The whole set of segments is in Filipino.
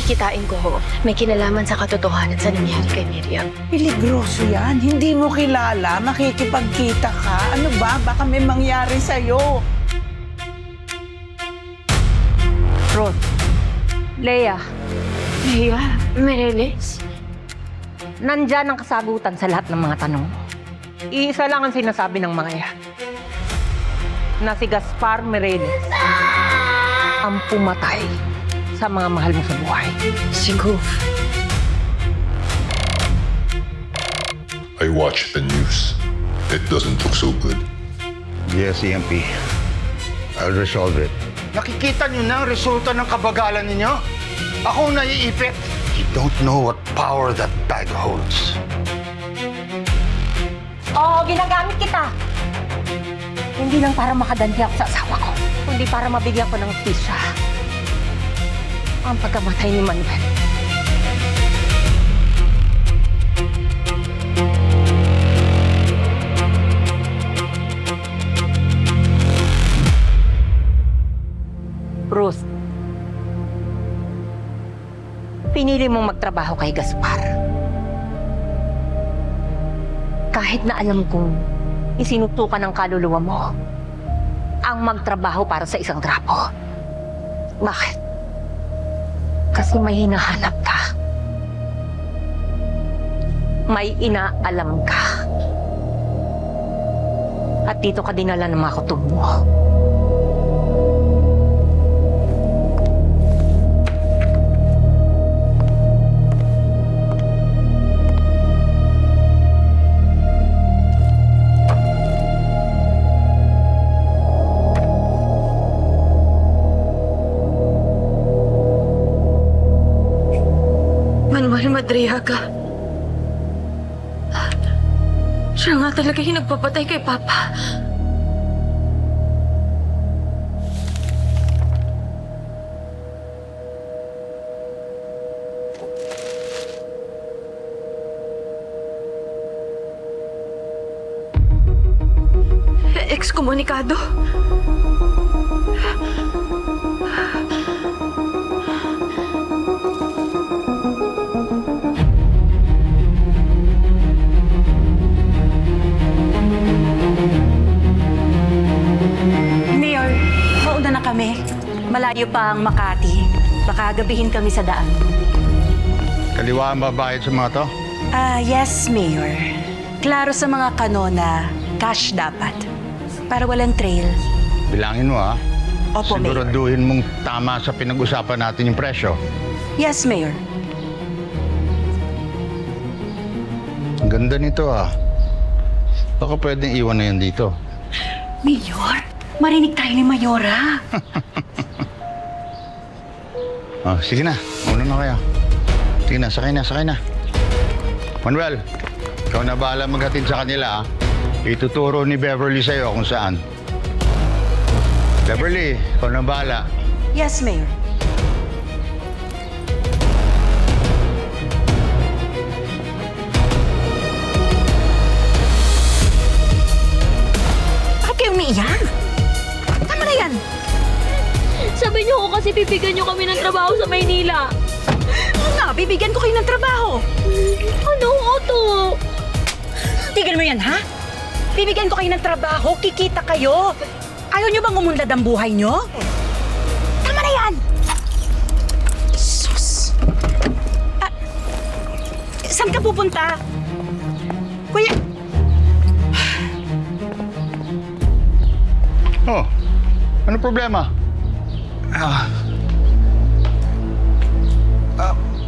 kikitain ko ho. May kinalaman sa katotohanan sa nangyari kay Miriam. Peligroso yan. Hindi mo kilala, makikipagkita ka. Ano ba? Baka may mangyari sa'yo. Ron, Leia, Leia, Mereles. nandyan ang kasagutan sa lahat ng mga tanong. Iisa lang ang sinasabi ng mga yan. Na si Gaspar Mireles ang pumatay sa mga mahal mo sa buhay. Si Goof. I watch the news. It doesn't look so good. Yes, EMP. I'll resolve it. Nakikita niyo na ang resulta ng kabagalan ninyo? Ako ang naiipit. You don't know what power that bag holds. Oo, ginagamit kita. Hindi lang para makadanti ako sa asawa ko, kundi para mabigyan ko ng pisya ang pagkamatay ni Manuel. Ruth, pinili mong magtrabaho kay Gaspar. Kahit na alam kong isinutukan ng kaluluwa mo ang magtrabaho para sa isang trapo. Bakit? Kasi may hinahanap ka. May inaalam ka. At dito ka dinala ng mga kutob mo. Manuel Madriaga. Siya nga talaga yung nagpapatay kay Papa. Ekskomunikado? Mayor, mauna na kami. Malayo pa ang Makati. Baka gabihin kami sa daan. Kaliwa ang babayad sa mga to? Yes, Mayor. Klaro sa mga kanona, cash dapat. Para walang trail. Bilangin mo, ha? Opo, Mayor. Siguraduhin mong tama sa pinag-usapan natin yung presyo. Yes, Mayor. Ang ganda nito, ha? Baka pwedeng iwan na yan dito. Mayor, marinig tayo ni Mayora. Sige na. Una na kayo. Sige na, sakay na, sakay na. Manuel, ikaw na bahala maghatid sa kanila, ha? Ituturo ni Beverly sa'yo kung saan. Beverly, ikaw na bahala. Yes, Mayor. Bakit kayo umiiyak? Tama na yan. Sabi niyo ko kasi bibigyan niyo kami ng trabaho sa Maynila. Oo nga, bibigyan ko kayo ng trabaho. Ano, Otto? Tigil mo yan, ha? Bibigyan ko kayo ng trabaho, kikita kayo. Ayaw niyo bang umunlad ang buhay niyo? Tama na yan! Sus! Saan ka pupunta? Kuya... Oh, ano problema?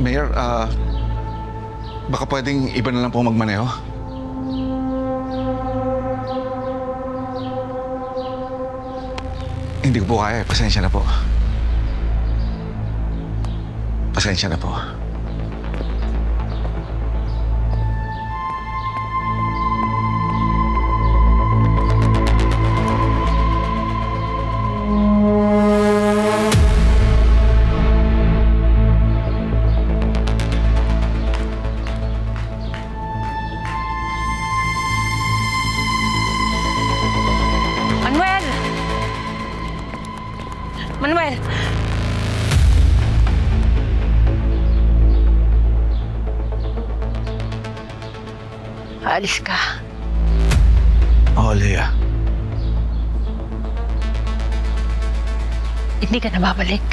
Mayor, baka pwedeng iba na lang po magmaneho? Hindi ko po kaya. Pasensya na po. Pasensya na po. Manuel! Manuel! Aalis ka. Oo, Leia. Hindi ka na babalik.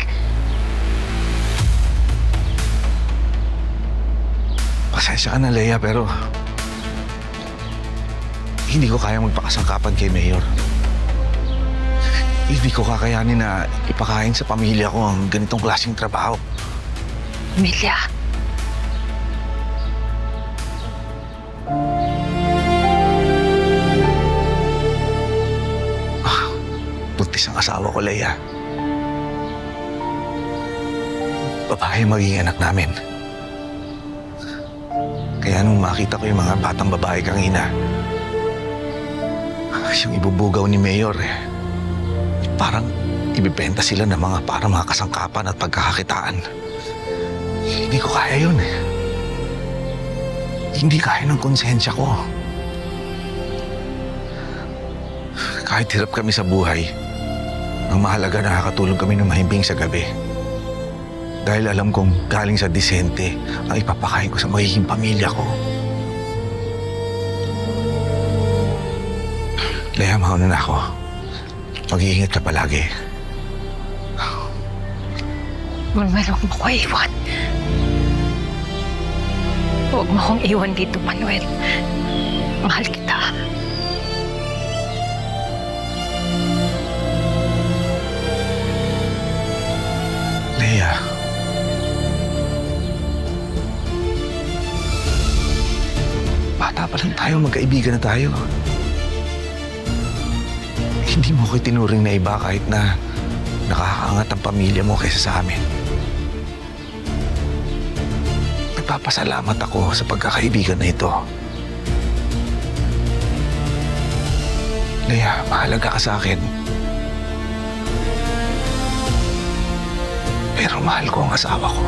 Pasensya ka na, Leia, pero hindi ko kaya magpakasangkapan kay Mayor. Hindi ko kakayanin na ipakain sa pamilya ko ang ganitong klaseng trabaho. Emilia. Buntis ang asawa ko, Leia. Babae magiging anak namin. Kaya nung makita ko yung mga batang babae kanina, yung ibubugaw ni Mayor, parang ibibenta sila ng mga kasangkapan at pagkakakitaan. Hindi ko kaya yun. Hindi kaya ng konsensya ko. Kahit hirap kami sa buhay, ang mahalaga nakakatulog kami ng mahimbing sa gabi. Dahil alam kong galing sa disente ang ipapakain ko sa magiging pamilya ko. Leia, mauna na ako. Mag-iingat ka palagi. Manuel, huwag mo ko iwan. Huwag mo akong iwan dito, Manuel. Mahal kita. Leia. Bata pa lang tayo, magkaibigan na tayo. Hindi mo ko tinuring na iba kahit na nakakaangat ang pamilya mo kaysa sa amin. Nagpapasalamat ako sa pagkakaibigan na ito. Leia, mahalaga ka sa akin. Pero mahal ko ang asawa ko.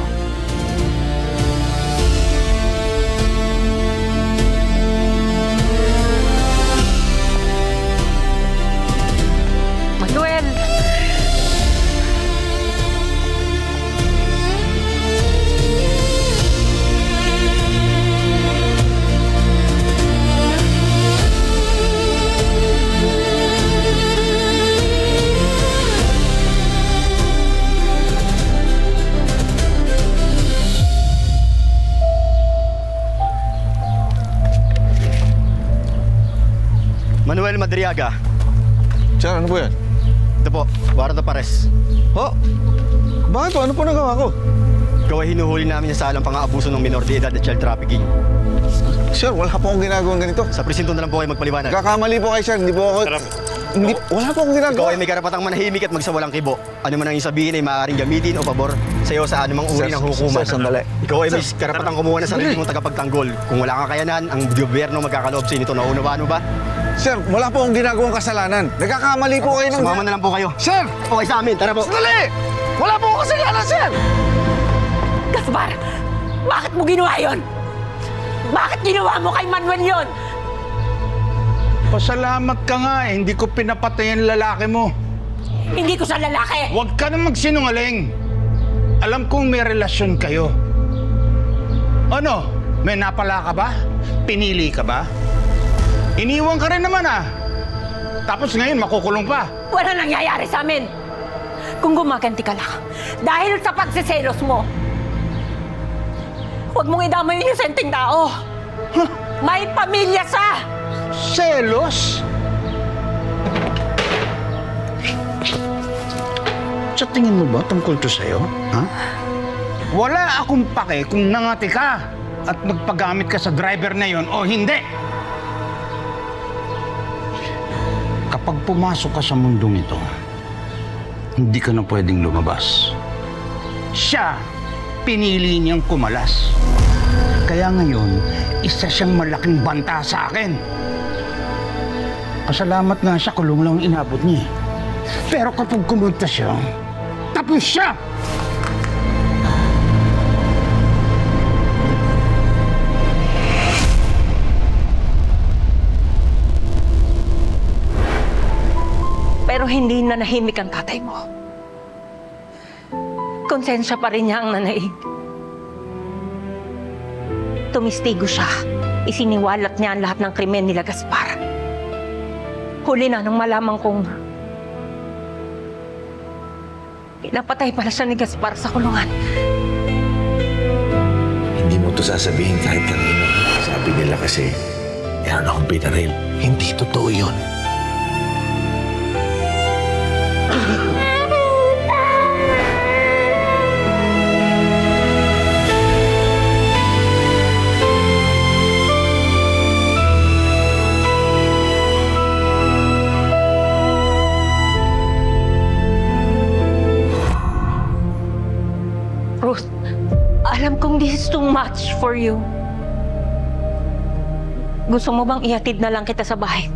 Manuel! Manuel Madriaga. Sir, ano po yan? Ito po, warrant of arrest. Ho? Bakit po? Ano po nagawa ko? Ikaw ay hinuhuli namin sa alang pang-aabuso ng minor de edad at child trafficking. Sir, wala po akong ginagawang ganito. Sa presinto na lang po kayo magpaliwanag. Kakamali po kayo, sir. Hindi po ako... Hindi, wala po akong Ikaw ginagawa. ay may karapatang manahimik at magsawalang kibo. Ano man ang isabihin ay maaaring gamitin o pabor sa iyo sa anumang uri ng hukuman. Sir, sandali. Ikaw ay may karapatang kumuha ng sarili mong tagapagtanggol. Kung wala kang kakayanan, ang gobyerno magkakaloob sa inyo. Naunawaan mo ba? Sir, wala po akong ginagawang kasalanan. Nagkakamali po kayo ng... Sumama na lang po kayo. Sir! Okay sa amin, tara po. Sandali! Wala po akong kasalanan, sir! Gaspar! Bakit mo ginawa yon? Bakit ginawa mo kay Manuel yon? Pasalamat ka nga eh. Hindi ko pinapatay ang lalaki mo. Hindi ko siya lalaki! Huwag ka na magsinungaling. Alam kong may relasyon kayo. Ano? May napala ka ba? Pinili ka ba? Iniwan ka rin naman ah. Tapos ngayon makukulong pa. Wala nangyayari sa amin! Kung gumaganti ka lang, dahil sa pagsiselos mo, huwag mong idamay yung inosenteng tao. May pamilya siya! Selos? Sa tingin mo ba tungkol to sa'yo? Ha? Wala akong pake kung nangati ka at magpagamit ka sa driver na yon o hindi. Kapag pumasok ka sa mundong ito, hindi ka na pwedeng lumabas. Siya, pinili niyang kumalas. Kaya ngayon, isa siyang malaking banta sa akin. Pasalamat nga siya, kulong lang inabot niya. Pero kapag kumulta siya, tapos siya! Pero hindi na nahimik ang tatay mo. Konsensya pa rin niya ang nanaig. Tumistigo siya. Isiniwalat niya ang lahat ng krimen nila Gaspar. Huli na nang malaman kong pinapatay pala siya ni Gaspar sa kulungan. Hindi mo to sasabihin kahit kanino. Sabi nila kasi, meron akong pinaril. Hindi totoo yun. Ruth, alam kong this is too much for you. Gusto mo bang ihatid na lang kita sa bahay?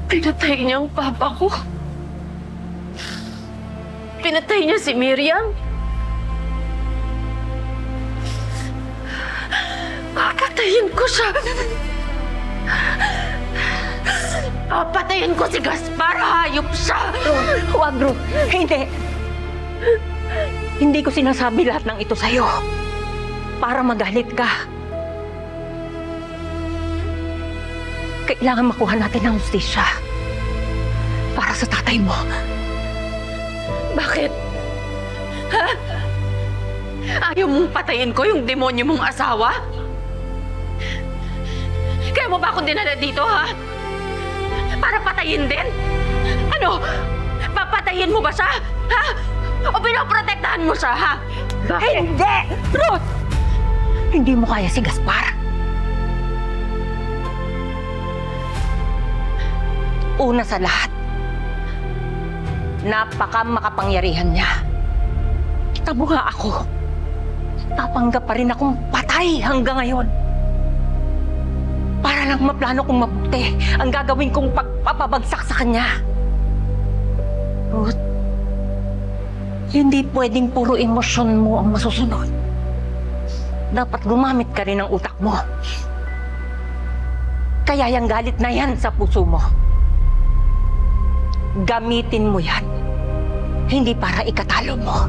Pinatay niya ang papa ko. Pinatay niya si Miriam. Papatayin ko siya. Papatayin ko si Gaspar. Hayop siya. Huwag, Ruth. Hindi. Hindi ko sinasabi lahat ng ito sa'yo para magalit ka. Kailangan makuha natin ang hustisya para sa tatay mo. Bakit? Ha? Ayaw mong patayin ko yung demonyo mong asawa? Kaya mo ba ako dinala dito, ha? Para patayin din? Ano? Papatayin mo ba siya? Ha? O pinoprotektahan mo siya, ha? Bakit? Hindi! Ruth! Hindi mo kaya si Gaspar. Una sa lahat, napaka-makapangyarihan niya. Tabo nga ako. Tapanggap pa rin akong patay hanggang ngayon. Para lang maplano kong mabuti ang gagawin kong pagpapabagsak sa kanya. Ruth, hindi pwedeng puro emosyon mo ang masusunod. Dapat gumamit ka rin ng utak mo. Kaya yung galit na yan sa puso mo, gamitin mo yan. Hindi para ikatalo mo,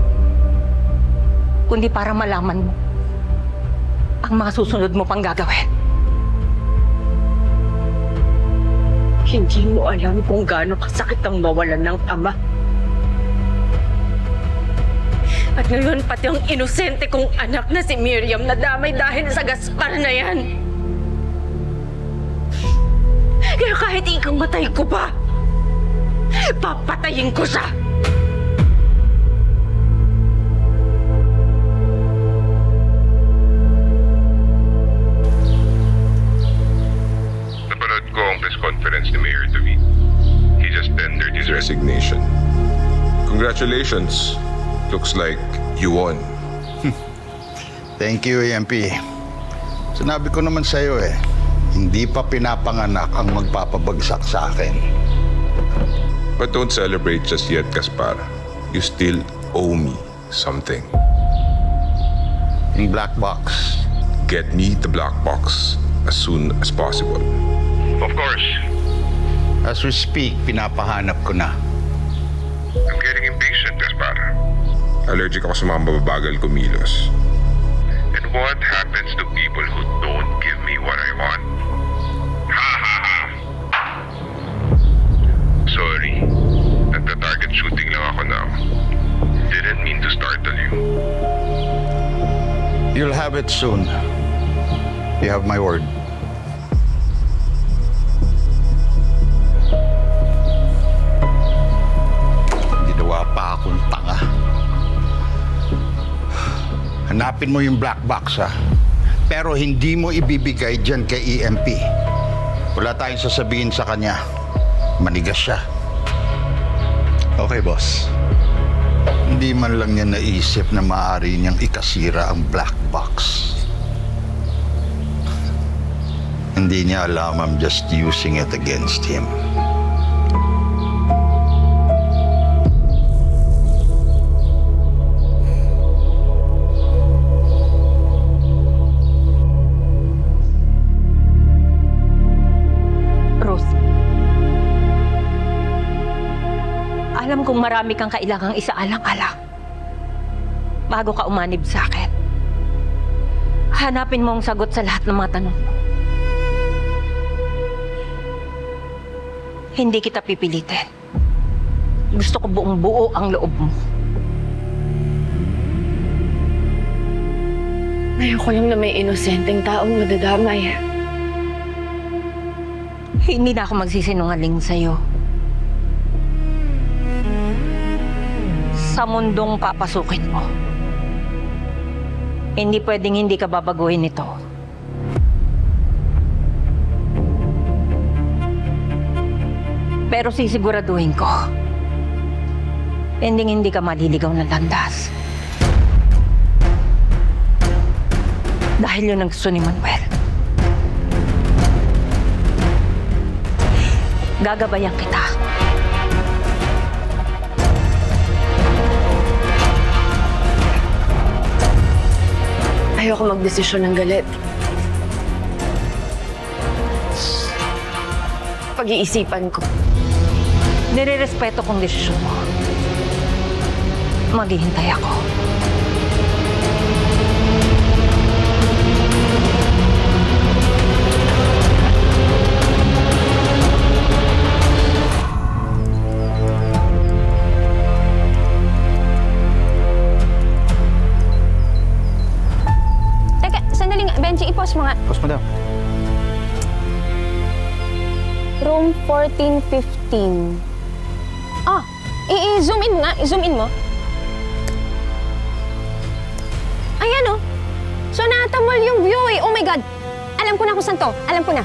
kundi para malaman mo ang mga susunod mo pang gagawin. Hindi mo alam kung gaano kasakit ang mawalan ng ama. At ngayon, pati ang inosente kong anak na si Miriam nadamay dahil sa Gaspar na yan. Kaya kahit ikamatay ko pa, papatayin ko siya! Napanood ko ang press conference ni Mayor David. He just tendered his resignation. Congratulations. Looks like you won. Thank you, EMP. Sinabi ko naman sa'yo hindi pa pinapanganak ang magpapabagsak sa akin. But don't celebrate just yet, Gaspar. You still owe me something. Yung black box. Get me the black box as soon as possible. Of course. As we speak, pinapahanap ko na. I'm getting impatient, Gaspar. Allergic ako sa mga mababagal kumilos. And what happens to people who don't give me what I want? Ha ha ha! Sorry. Nagta-target shooting lang ako now. Didn't mean to startle you. You'll have it soon. You have my word. Ginawa pa akong tanga. Hanapin mo yung black box, ha? Pero hindi mo ibibigay dyan kay EMP. Wala tayong sasabihin sa kanya. Manigas siya. Okay, boss. Hindi man lang niya naisip na maaari niyang ikasira ang black box. Hindi niya alam I'm just using it against him. Alam kong marami kang kailangang isaalang-alang bago ka umanib sa akin. Hanapin mo ang sagot sa lahat ng mga tanong mo. Hindi kita pipilitin. Gusto ko buong buo ang loob mo. Ayoko lang na may inosenteng taong madadamay. Hindi na ako magsisinungaling sa'yo. Sa mundong papasukin mo, hindi pwedeng hindi ka babaguhin ito. Pero sisiguraduhin ko, hindi ka maliligaw ng landas. Dahil yun ang gusto ni Manuel. Gagabayan kita. Ayoko magdesisyon ng galit. Pag-iisipan ko. Nirerespeto kong desisyon mo. Maghihintay ako. Teka, sandali nga. Benji, i-pause mo nga. Pause mo daw. Room 1415. Ah, i-zoom in mo nga. I-zoom in mo. Ayan oh. So natamol yung view eh. Oh my God. Alam ko na kung saan to. Alam ko na.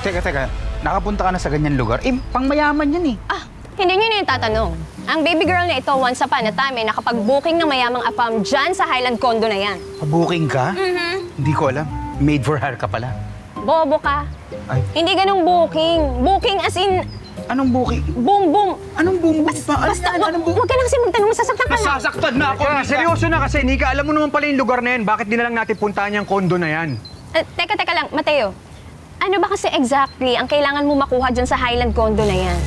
Teka. Nakapunta ka na sa ganyan lugar? Eh, pangmayaman yan eh. Ah, hindi nyo na yung tatanong. Ang baby girl na ito, once upon a time, nakapag-booking ng mayamang apam dyan sa Highland Condo na yan. Pabuking ka? Hindi ko alam. Made for hire ka pala. Bobo ka. Ay. Hindi ganung booking. Booking as in, Anong buking? boom. Anong bumbong pa? Basta, wag ka na kasi magtanong, masasaktan ka na. Nasasaktan na ako. Seryoso na kasi, Nika. Alam mo naman pala yung lugar na yan. Bakit di na lang natin puntahan yung kondo na yan? Teka lang, Mateo. Ano ba kasi exactly ang kailangan mo makuha dyan sa Highland Condo na yan?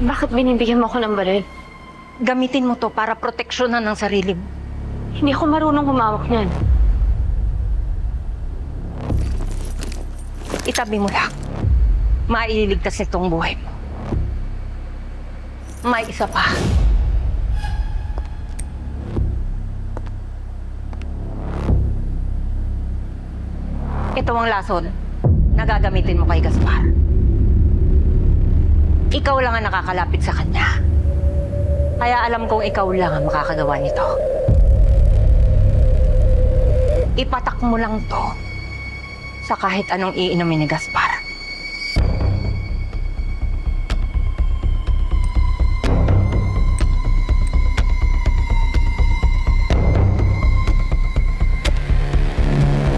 Bakit binibigyan mo ako ng baril? Gamitin mo to para proteksyonan ang sarili mo. Hindi ako marunong humawak niyan. Itabi mo lang. Mailigtas nitong buhay mo. May isa pa. Ito ang lason na gagamitin mo kay Gaspar. Ikaw lang ang nakakalapit sa kanya. Kaya alam kong ikaw lang ang makakagawa nito. Ipatak mo lang to sa kahit anong iinumin ni Gaspar.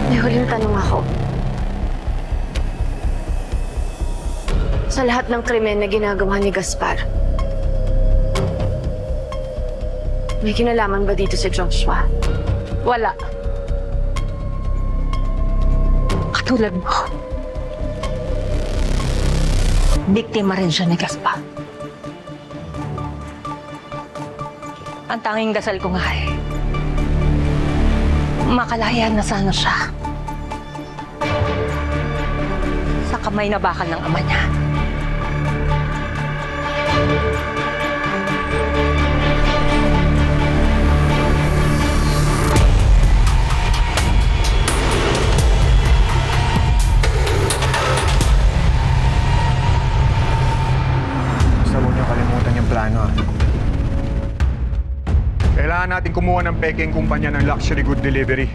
May huling tanong ako. Sa lahat ng krimen na ginagawa ni Gaspar, may kinalaman ba dito si Joshua? Wala. Katulad mo. Biktima rin siya ni Gaspar. Ang tanging dasal ko nga eh, makalaya na sana siya sa kamay na bakal ng ama niya. Basta huwag niyo kalimutan yung plano, ah. Kailangan natin kumuha ng peking kumpanya ng luxury good delivery.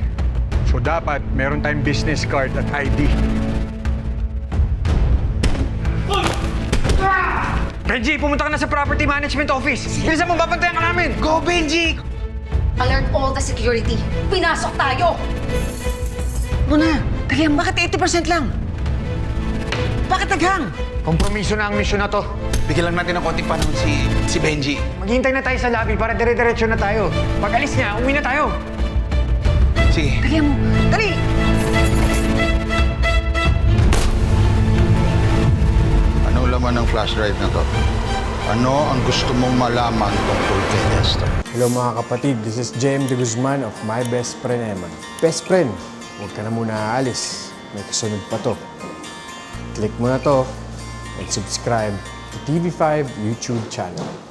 So dapat meron tayong business card at ID. Benji, pumunta ka na sa property management office. Bilisan mo, babantayan ka namin. Go, Benji! Alert all the security. Pinasok tayo! Muna, tagyang, bakit 80% lang? Bakit taghang? Kompromiso na ang misyon na to. Bigyan lang natin ng konting panahon si Benji. Maghihintay na tayo sa lobby para dire-diretso na tayo. Pag alis niya, uwi na tayo. Sige. Tagyang mo. Dali! Anong laman ng flash drive na to? Ano ang gusto mong malaman tungkol kay Nestor? Hello mga kapatid, this is JM De Guzman of My Best Friend Eman. Best friend, huwag ka na muna aalis. May kasunod pa to. Click mo na to and subscribe to TV5 YouTube channel.